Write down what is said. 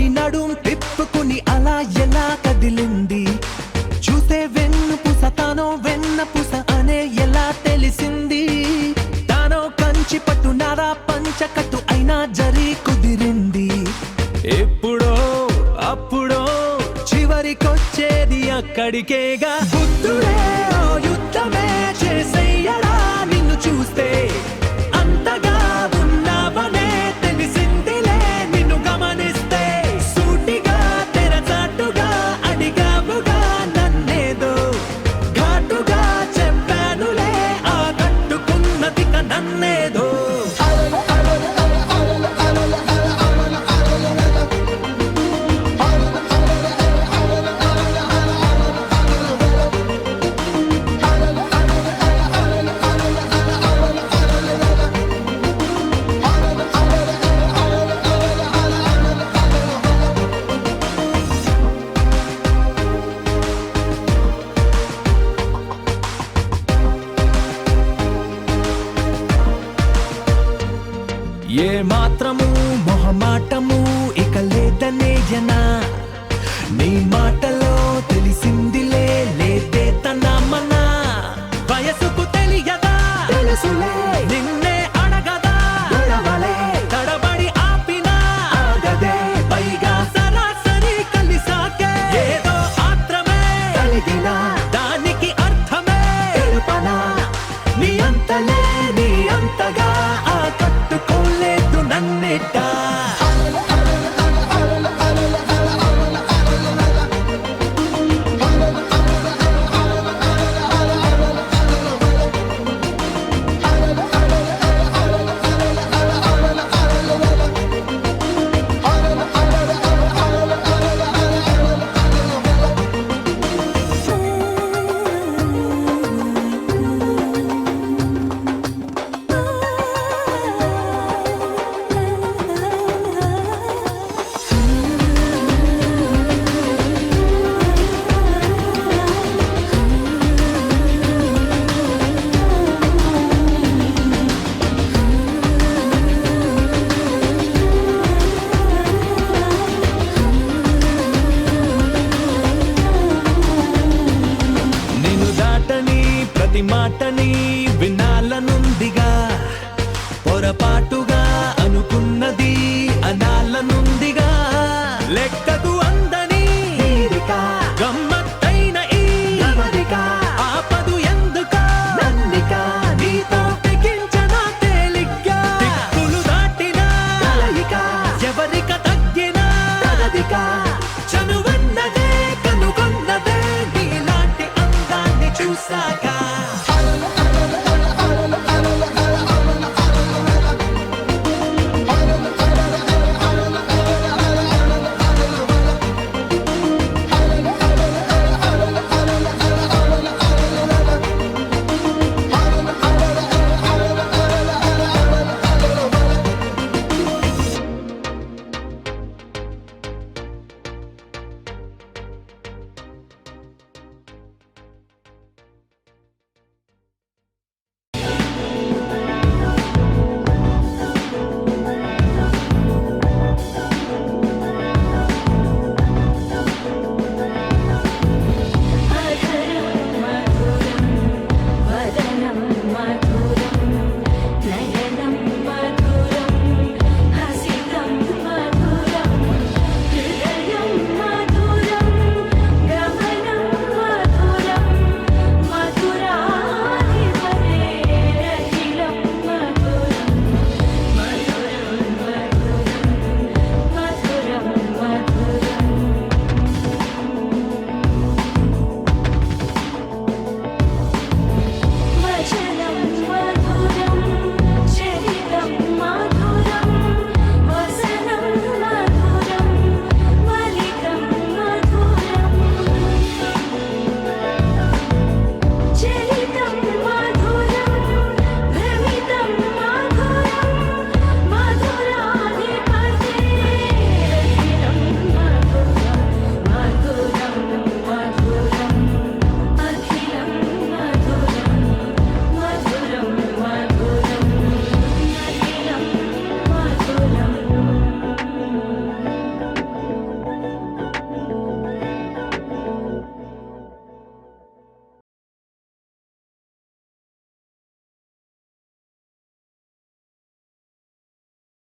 నడుం తిప్పుకుని అలా ఎలా కదిలింది చూసే వెన్నుపూస తానో వెన్నపూస అనే ఎలా తెలిసింది తానో కంచి పట్టు నారా పంచకట్టు అయినా జరి కుదిరింది ఎప్పుడో అప్పుడో చివరికొచ్చేది అక్కడికేగా బుద్ధుడే ఓ యుద్ధమే చేసెయ్యడా నిన్ను చూస్తే అంతగా ఉన్నావనే తెలిసిందిలే నిన్ను గమనిస్తే సూటిగా తెరచాటుగా అడిగావుగా నన్నేదో ఘాటుగా చెప్పానులే ఆ కట్టుకున్నదిక నన్నేదో ఏ మాత్రము మొహమాటము ఇక లేదనేయనా నీ మాటలో తెలిసిందిలే లేదే తన మన వయసుకు తెలియదా తెలుసులే నిన్నే అడగదా గొడవలే తడబడి ఆపినా ఆగదే పైగా సరాసరి కలిసాకే ఏదో ఆత్రమే కలిగిన దానికి అర్థమే తెలుపనా నీ అంతలే నీ అంతగా ఆ కట్టుకోలేదు నన్నేట ప్రతి మాటని వినాలనుందిగా పొరపాటుగా అనుకున్నది